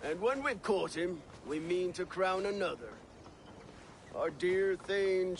And when we've caught him, we mean to crown another. Our dear Thane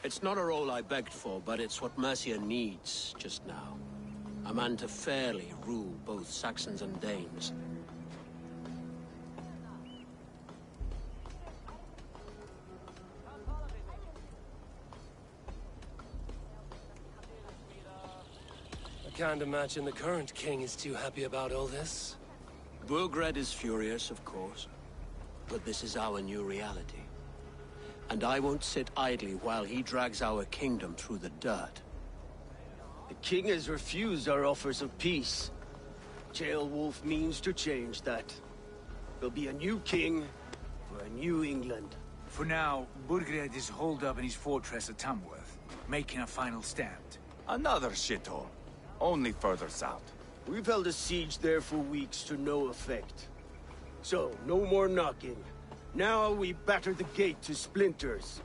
It's not a role I begged for, but it's what Mercia needs just now. A man to fairly rule both Saxons and Danes. I can't imagine the current king is too happy about all this. Burgred is furious, of course. But this is our new reality. And I won't sit idly while he drags our kingdom through the dirt. The king has refused our offers of peace. Ceolwulf means to change that. There'll be a new king for a new England. For now, Burgred is holed up in his fortress at Tamworth, making a final stand. Another shithole. Only further south. We've held a siege there for weeks to no effect. So, no more knocking. Now we batter the gate to splinters.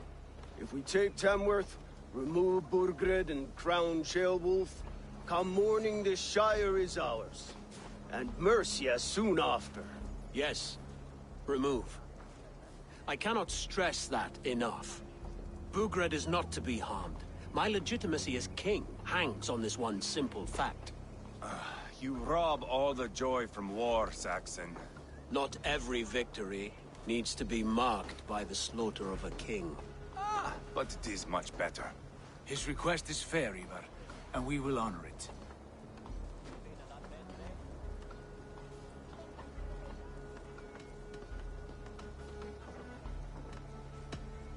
If we take Tamworth, remove Burgred and crown Ceolwulf, come morning the Shire is ours. And Mercia soon after. Yes, remove. I cannot stress that enough. Burgred is not to be harmed. My legitimacy as king hangs on this one simple fact. You rob all the joy from war, Saxon. Not every victory needs to be marked by the slaughter of a king. But it is much better. His request is fair, Ivar, and we will honor it.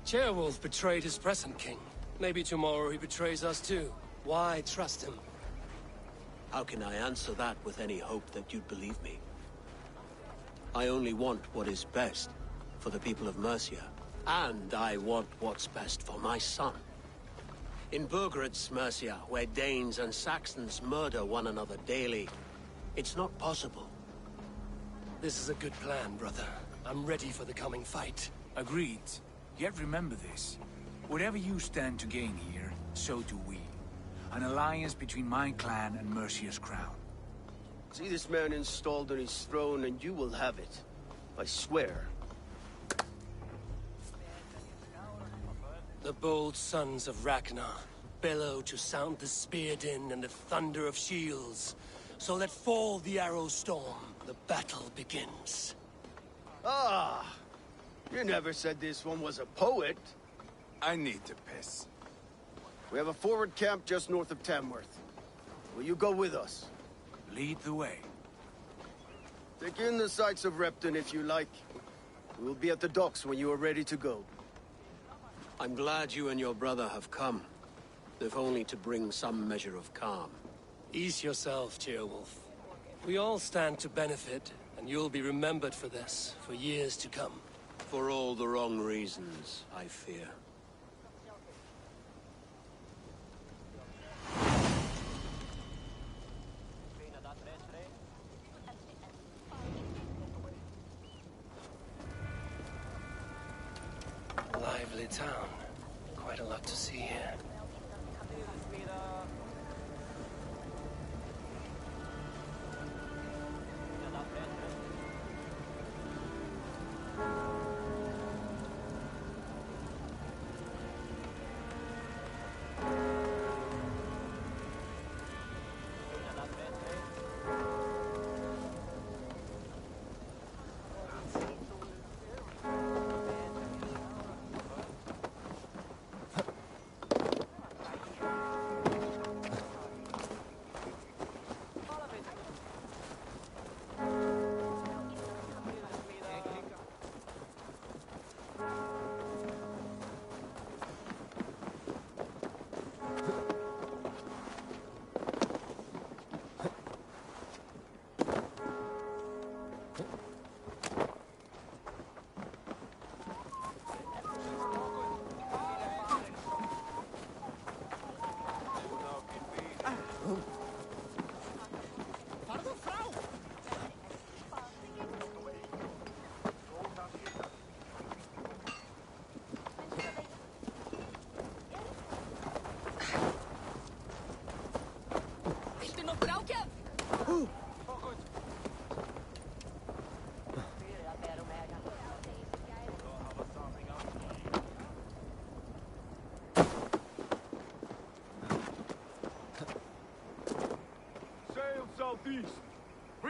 Ceolwulf betrayed his present king. Maybe tomorrow he betrays us too. Why trust him? How can I answer that with any hope that you'd believe me? I only want what is best for the people of Mercia. And I want what's best for my son. In Burgred's Mercia, where Danes and Saxons murder one another daily, it's not possible. This is a good plan, brother. I'm ready for the coming fight. Agreed. Yet remember this. Whatever you stand to gain here, so do we. An alliance between my clan and Mercia's crown. See this man installed on his throne and you will have it. I swear. The bold sons of Ragnar bellow to sound the spear din and the thunder of shields. So let fall the arrow storm. The battle begins. Ah! You never said this one was a poet. I need to piss. We have a forward camp just north of Tamworth. Will you go with us? Lead the way. Take in the sights of Repton if you like. We'll be at the docks when you are ready to go. I'm glad you and your brother have come, if only to bring some measure of calm. Ease yourself, Ceolwulf. We all stand to benefit, and you'll be remembered for this, for years to come. For all the wrong reasons, I fear. Lively town. Quite a lot to see here.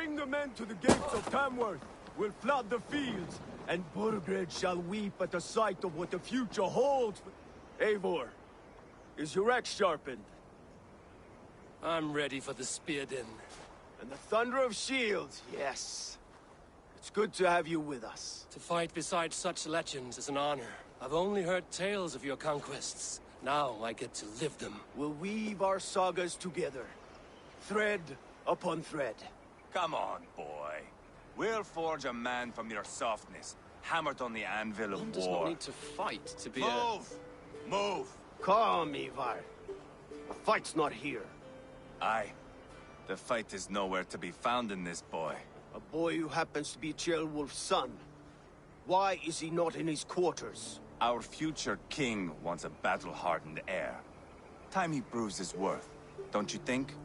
Bring the men to the gates of Tamworth. We'll flood the fields, and Burgred shall weep at the sight of what the future holds. Eivor, is your axe sharpened? I'm ready for the spear din. And the thunder of shields, yes. It's good to have you with us. To fight beside such legends is an honor. I've only heard tales of your conquests. Now I get to live them. We'll weave our sagas together. Thread upon thread. Come on, boy. We'll forge a man from your softness, hammered on the anvil of One does war. not need to fight to be Move! Move! Calm, Ivar. The fight's not here. Aye. The fight is nowhere to be found in this boy. A boy who happens to be Ceolwulf's son. Why is he not in his quarters? Our future king wants a battle-hardened heir. Time he proves his worth, don't you think?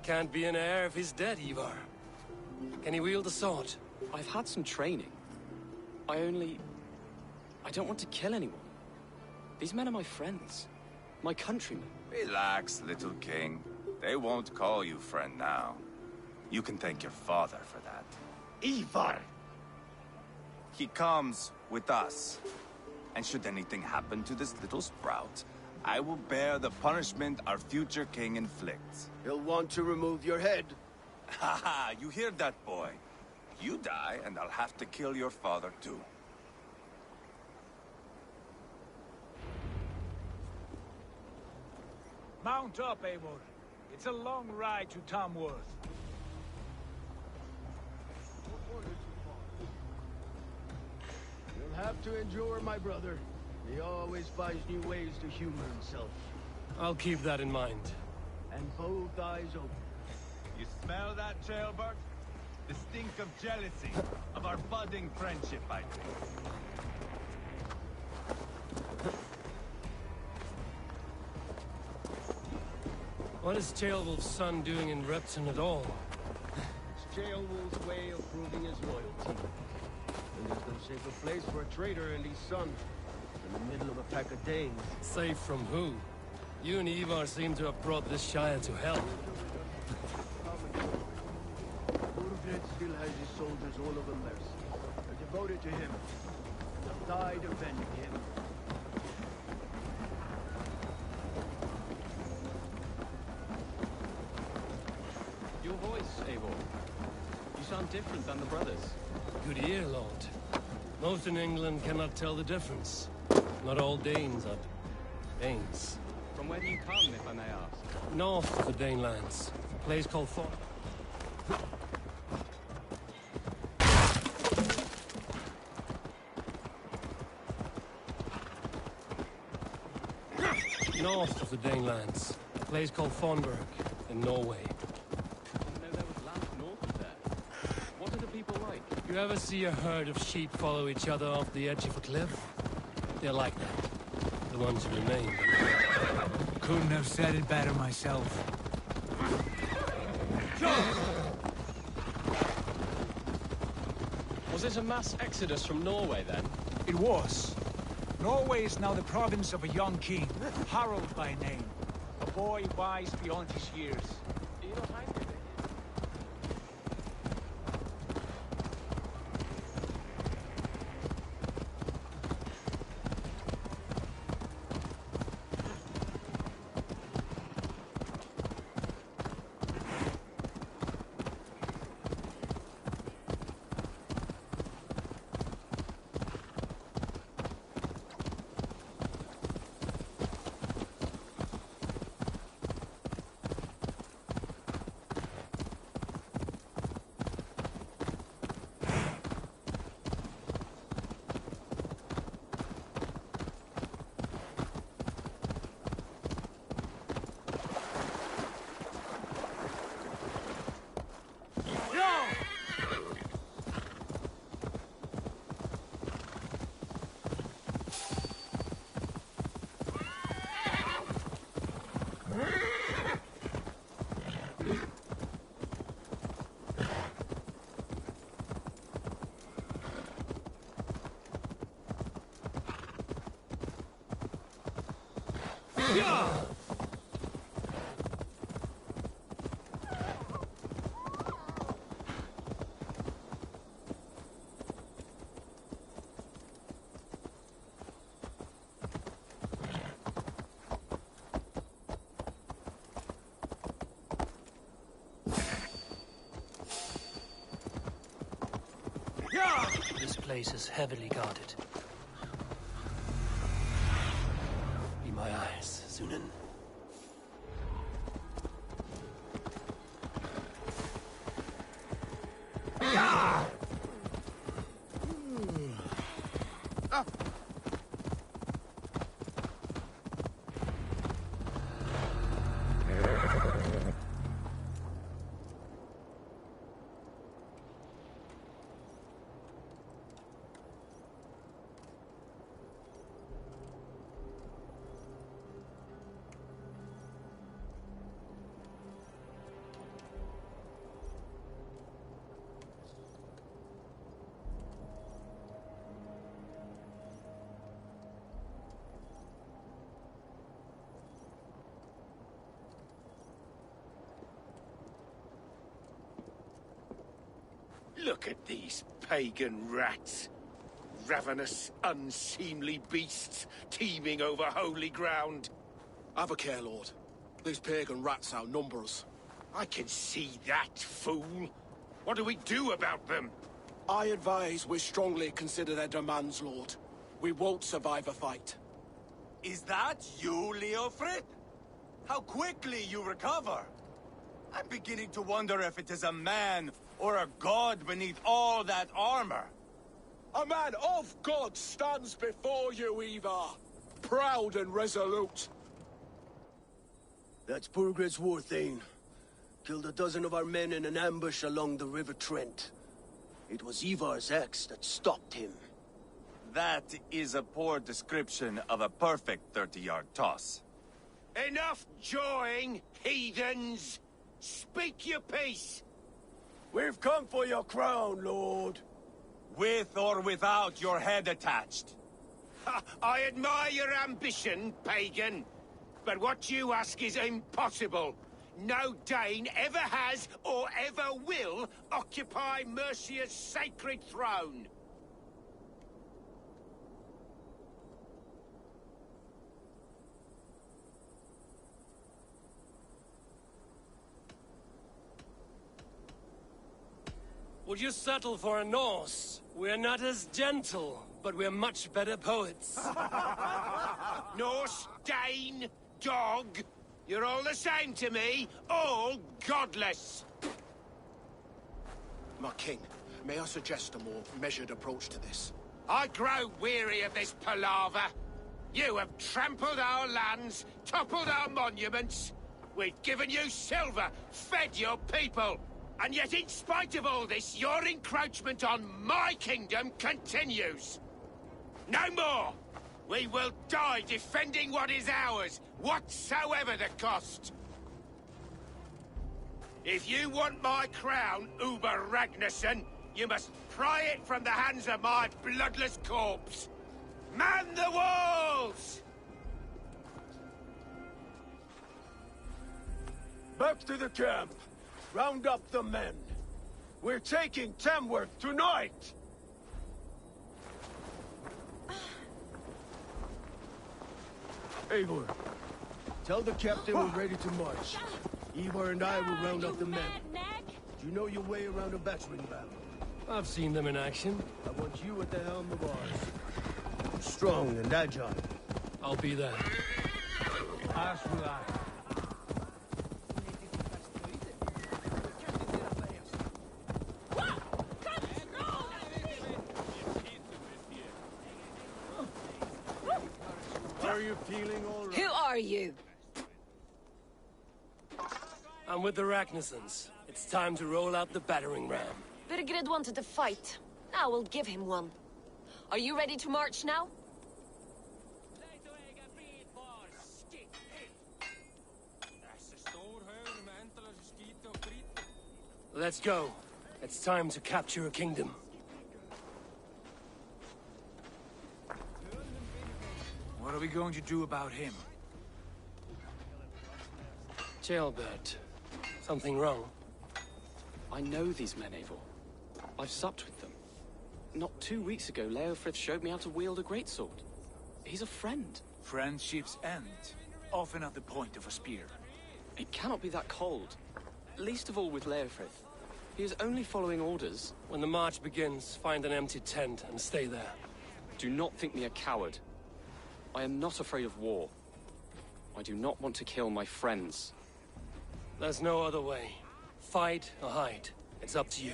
Can't be an heir if he's dead, Ivar. Can he wield a sword? I've had some training. I don't want to kill anyone. These men are my friends. My countrymen. Relax, little king. They won't call you friend now. You can thank your father for that. Ivar! He comes with us. And should anything happen to this little sprout, I will bear the punishment our future king inflicts. He'll want to remove your head. Haha, you hear that, boy? You die, and I'll have to kill your father, too. Mount up, Eivor. It's a long ride to Tamworth. You'll have to endure, my brother. He always finds new ways to humor himself. I'll keep that in mind. And both eyes open. You smell that, Ceolbert? The stink of jealousy, of our budding friendship, I think. What is Ceolwulf's son doing in Repton at all? It's Ceolwulf's way of proving his loyalty. And there's no safer place for a traitor and his son in the middle of a pack of Danes. Safe from who? You and Ivar seem to have brought this Shire to hell. Burgred still has his soldiers all over Mercia. They're devoted to him. They'll die defending him. Your voice, Eivor. You sound different than the brothers. Good ear, Lord. Most in England cannot tell the difference. Not all Danes are Danes. From where do you come, if I may ask? North of the Danelands. A place called Thor. North of the Danelands. A place called Thornburg in Norway. I didn't know there was land north of there. What are the people like? You ever see a herd of sheep follow each other off the edge of a cliff? They're like that. The ones who remain. Couldn't have said it better myself. Was it a mass exodus from Norway, then? It was. Norway is now the province of a young king, Harald by name. A boy wise beyond his years. Do you know how angry they This place is heavily guarded. Be my eyes, Zunin. Look at these pagan rats. Ravenous, unseemly beasts teeming over holy ground. Have a care, Lord. These pagan rats outnumber us. I can see that, fool. What do we do about them? I advise we strongly consider their demands, Lord. We won't survive a fight. Is that you, Leofrid? How quickly you recover! I'm beginning to wonder if it is a man or a god beneath all that armor. A man of God stands before you, Ivar. Proud and resolute. That's Burgred's war thane. Killed a dozen of our men in an ambush along the River Trent. It was Ivar's axe that stopped him. That is a poor description of a perfect 30-yard toss. Enough jawing, heathens! Speak your piece! We've come for your crown, Lord. With or without your head attached. Ha, I admire your ambition, pagan. But what you ask is impossible. No Dane ever has or ever will occupy Mercia's sacred throne. Would you settle for a Norse? We're not as gentle, but we're much better poets. Norse, Dane, dog. You're all the same to me. All godless. My king, may I suggest a more measured approach to this? I grow weary of this palaver. You have trampled our lands, toppled our monuments. We've given you silver, fed your people. And yet, in spite of all this, your encroachment on my kingdom continues. No more! We will die defending what is ours, whatsoever the cost. If you want my crown, Uber Ragnarsson, you must pry it from the hands of my bloodless corpse. Man the walls! Back to the camp. Round up the men. We're taking Tamworth tonight! Eivor, tell the captain we're ready to march. Eivor and I will round up the men. Do you know your way around a battering ram? I've seen them in action. I want you at the helm of ours. Strong and agile. I'll be there. As will I. Are you feeling all right? Who are you? I'm with the Ragnarsons. It's time to roll out the battering ram. Birgred wanted to fight. Now we'll give him one. Are you ready to march now? Let's go. It's time to capture a kingdom. What are we going to do about him? Jailbird. Something wrong? I know these men, Eivor. I've supped with them. Not 2 weeks ago, Leofrith showed me how to wield a greatsword. He's a friend. Friendships end, often at the point of a spear. It cannot be that cold. Least of all with Leofrith. He is only following orders. When the march begins, find an empty tent and stay there. Do not think me a coward. I am not afraid of war. I do not want to kill my friends. There's no other way. Fight or hide. It's up to you.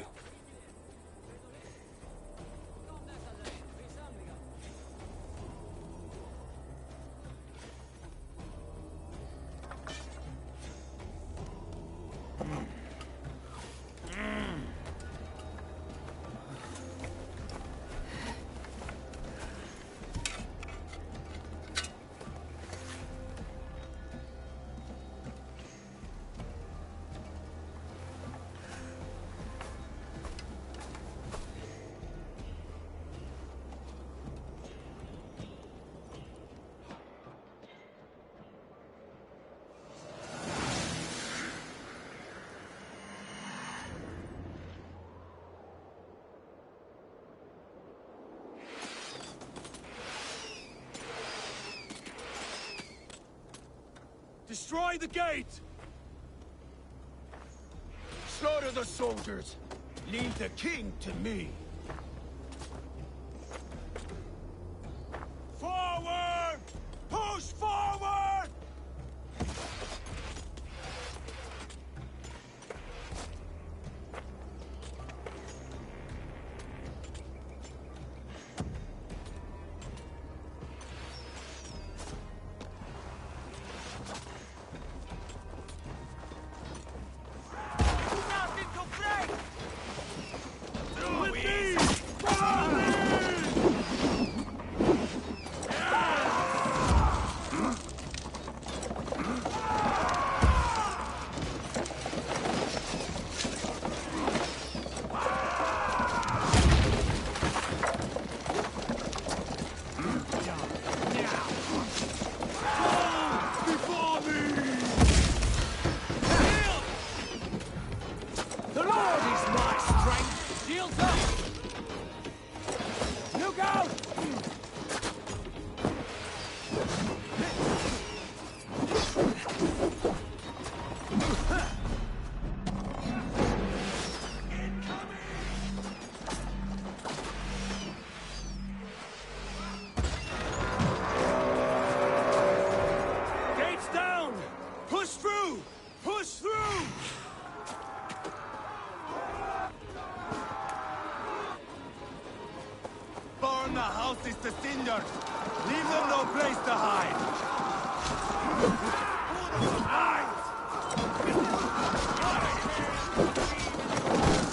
Destroy the gate! Slaughter the soldiers! Leave the king to me! Forward! Push forward! Burn the houses to cinders! Leave them no place to hide!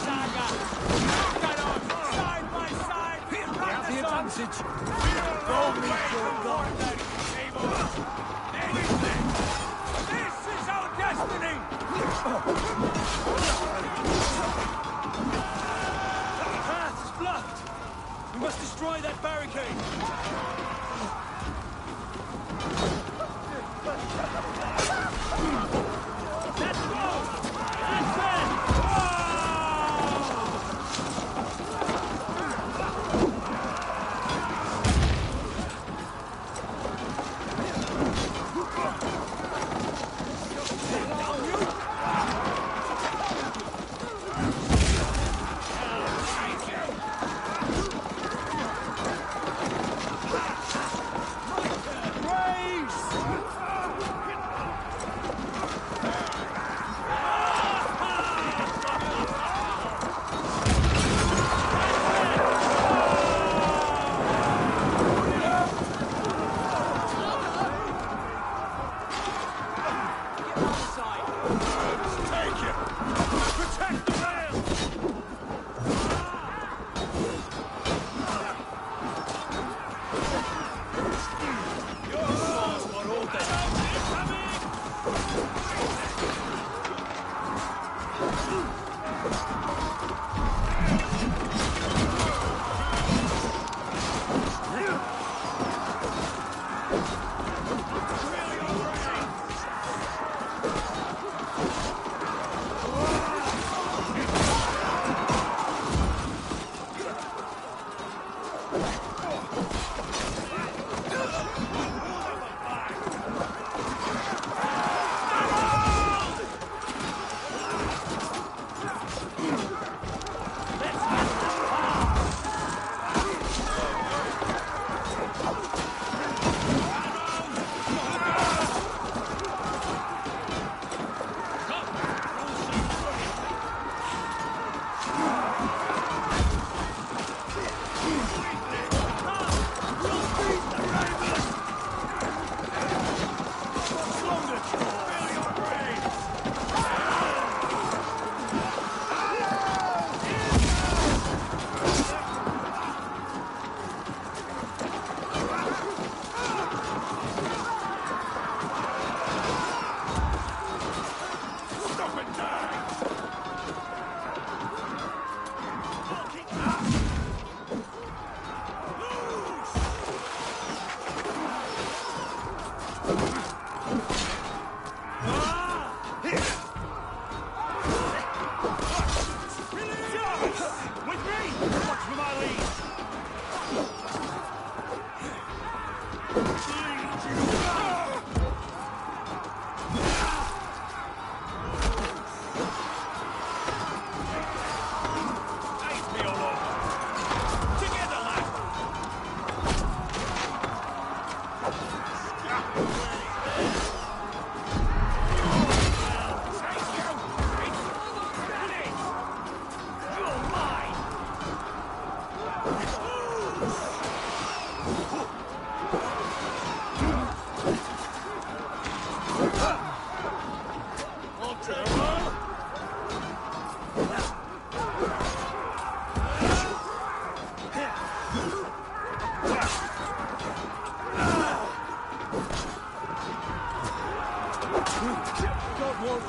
Saga! Side by side! Get the advantage! Don't meet your God! This is our destiny! The path is blocked! We must destroy that barricade!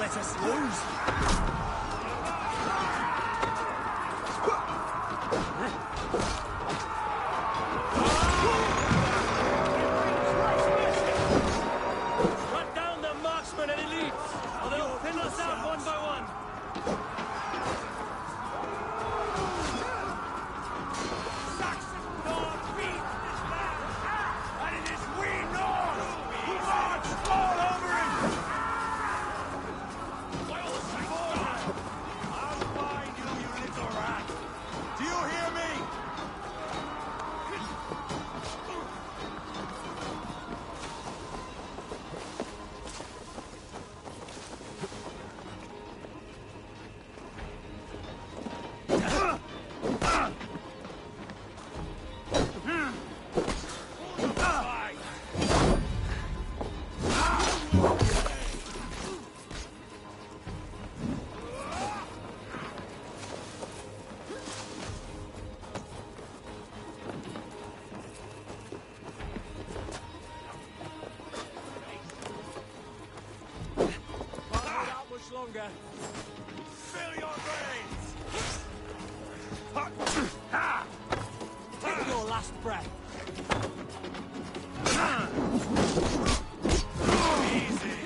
let us lose. Cut down the marksmen and elites, or they'll thin us out one by one. Saxon North beat this land, and it is we North who marched all over him! I'll find you, you little rat! Do you hear me? Longer. Fill your brains! Take your last breath. Easy!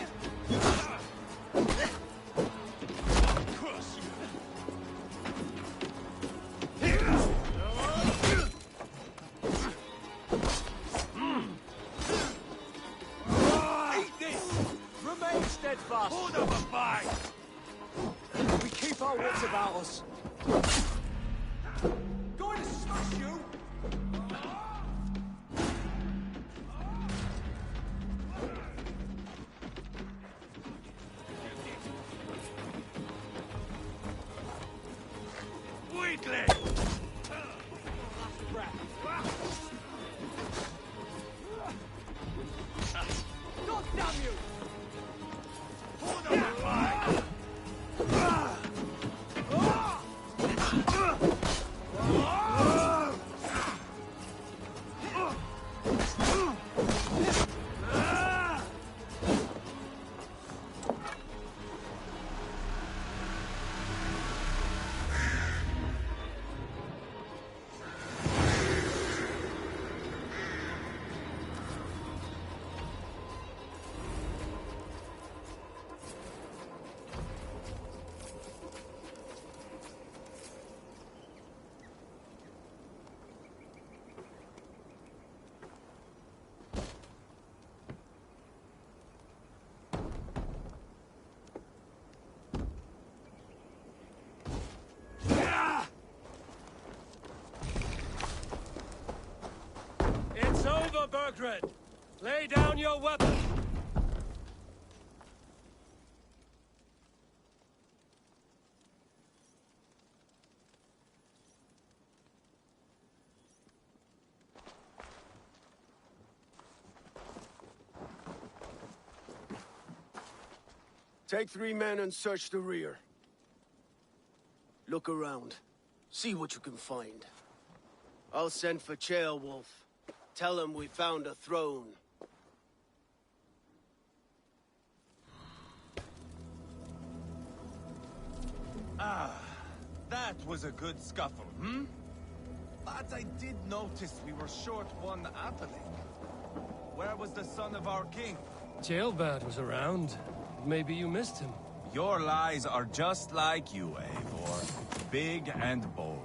Eat this! Remain steadfast. Hold up a fight! We keep our wits about us. Going to smash you! Weakling! God damn you! Hold up a fight! It's over, Bergred. Lay down your weapon. Take 3 men and search the rear. Look around. See what you can find. I'll send for Ceolwulf. Tell him we found a throne. That was a good scuffle, hmm? But I did notice we were short one atheling. Where was the son of our king? Ceolbert was around. Maybe you missed him. Your lies are just like you, Eivor. Big and bold.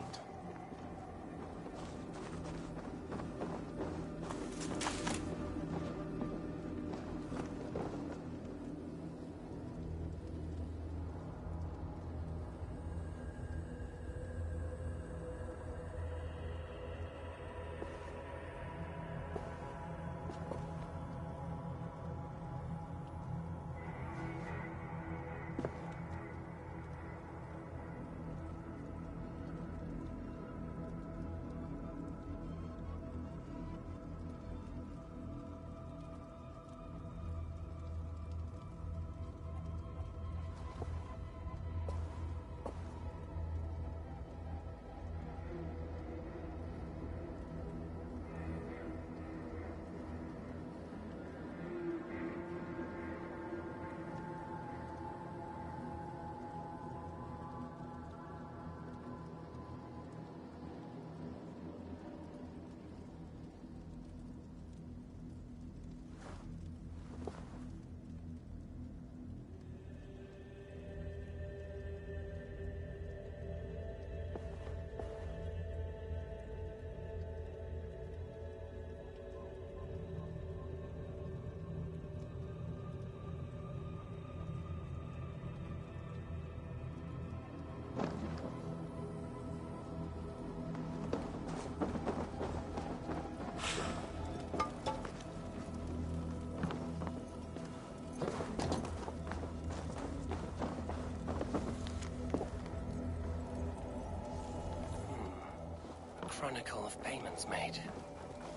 chronicle of payments made.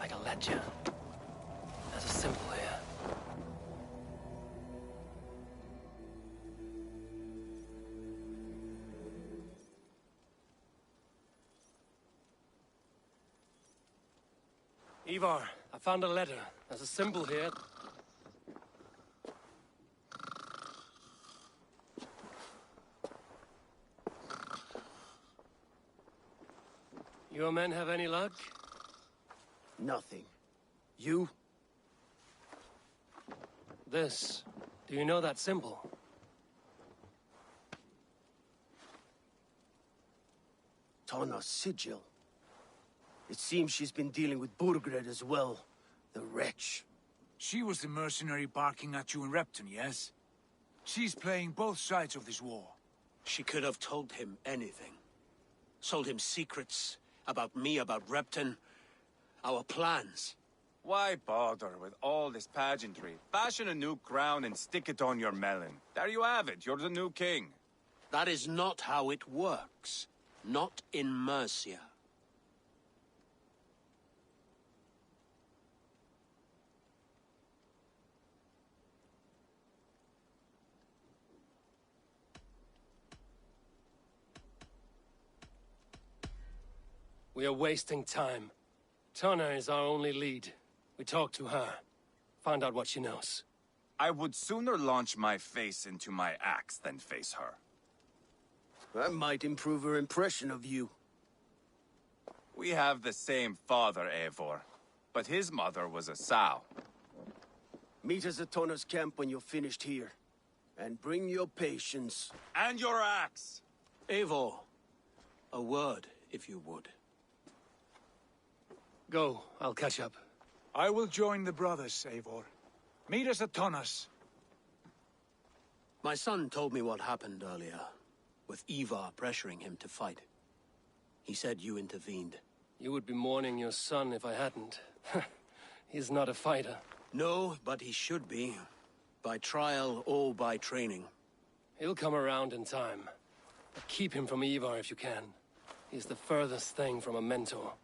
Like a ledger. There's a symbol here. Ivar, I found a letter. There's a symbol here. Your men have any luck? Nothing. You? This. Do you know that symbol? Tana's sigil. It seems she's been dealing with Burgred as well. The wretch. She was the mercenary barking at you in Repton, yes? She's playing both sides of this war. She could have told him anything. Sold him secrets about me, about Repton, our plans. Why bother with all this pageantry? Fashion a new crown and stick it on your melon. There you have it, you're the new king. That is not how it works. Not in Mercia. We are wasting time. Tana is our only lead. We talk to her. Find out what she knows. I would sooner launch my face into my axe than face her. That might improve her impression of you. We have the same father, Eivor, but his mother was a sow. Meet us at Tana's camp when you're finished here. And bring your patience. And your axe! Eivor, a word, if you would. Go, I'll catch up. I will join the brothers, Eivor. Meet us at Tana's. My son told me what happened earlier, with Ivar pressuring him to fight. He said you intervened. You would be mourning your son if I hadn't. He's not a fighter. No, but he should be. By trial or by training. He'll come around in time. But keep him from Ivar if you can. He's the furthest thing from a mentor.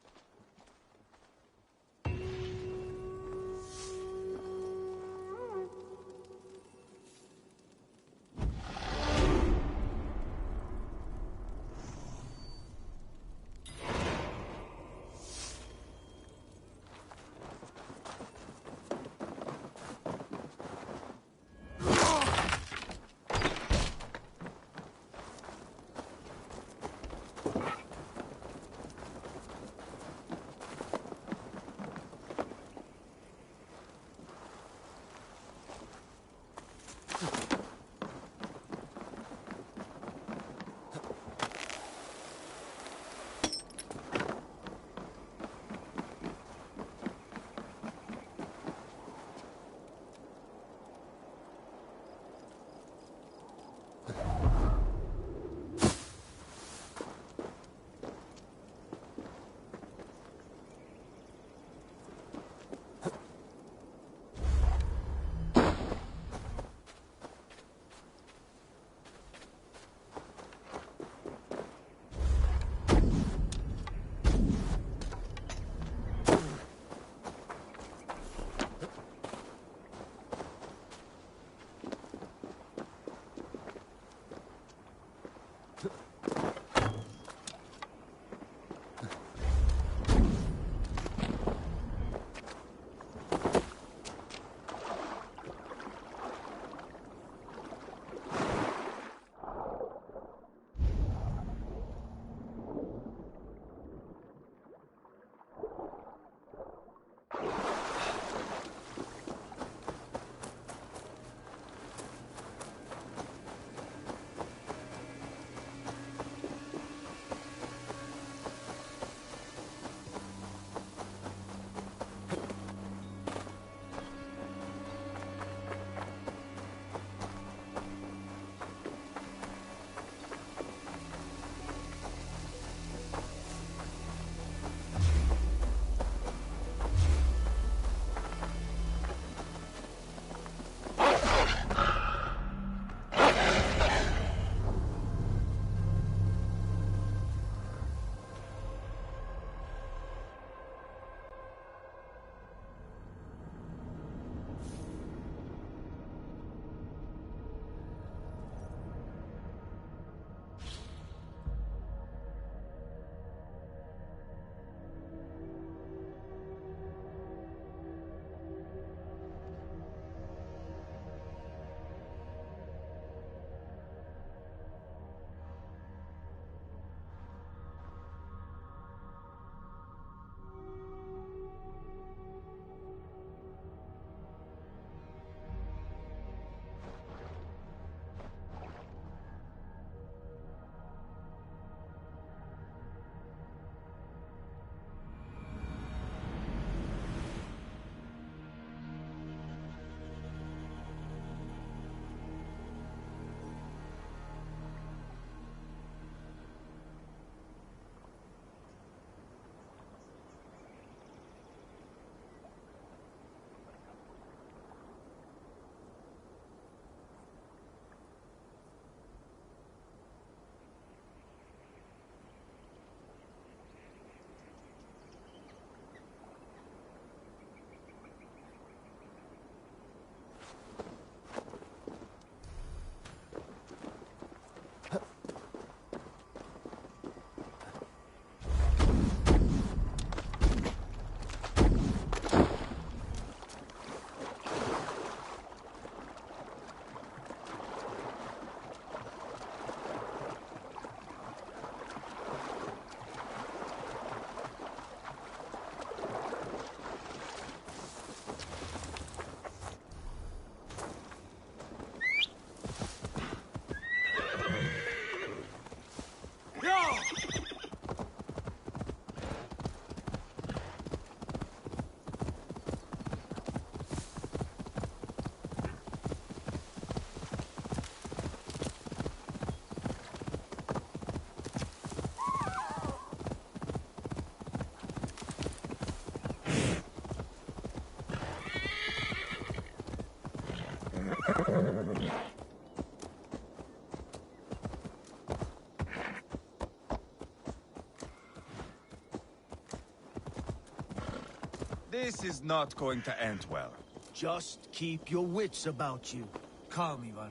This is not going to end well. Just keep your wits about you. Calm, Ivar.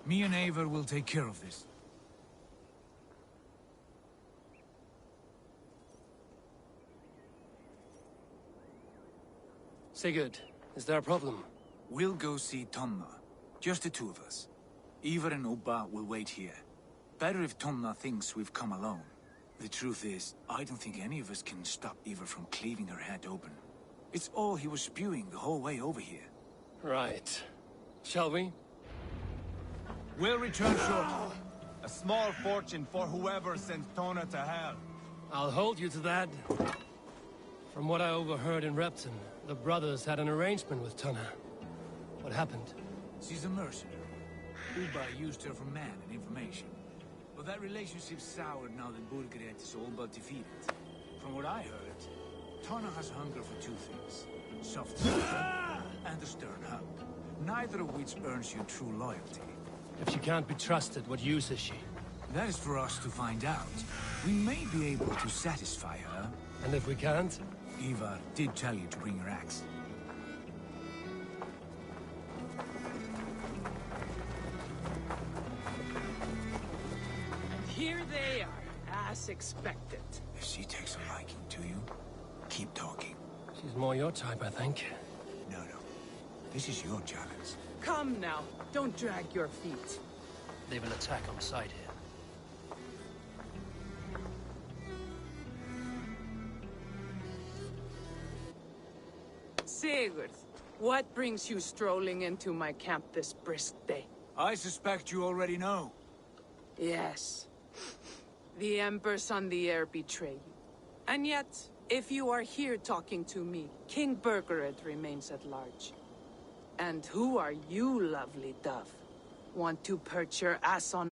Me and Eivor will take care of this. Sigurd, is there a problem? We'll go see Tonna. Just the two of us. Ivar and Ubba will wait here. Better if Tonna thinks we've come alone. The truth is, I don't think any of us can stop Ivar from cleaving her head open. It's all he was spewing the whole way over here. Right. Shall we? We'll return shortly. A small fortune for whoever sent Tonna to hell. I'll hold you to that. From what I overheard in Repton, the brothers had an arrangement with Tonna. What happened? She's a mercenary. Ubba used her for man and information. But that relationship soured now that Burgred is all but defeated. From what I heard, Tonna has hunger for two things. Soft skin and a stern hug. Neither of which earns you true loyalty. If she can't be trusted, what use is she? That is for us to find out. We may be able to satisfy her. And if we can't? Ivar did tell you to bring your axe. And here they are, as expected. If she takes a liking to you, keep talking. She's more your type, I think. No. This is your challenge. Come now, don't drag your feet. They will attack on sight here. Sigurd, what brings you strolling into my camp this brisk day? I suspect you already know. Yes. The Embers on the air betray you. And yet, if you are here talking to me, King Burgred remains at large. And who are you, lovely dove? Want to perch your ass on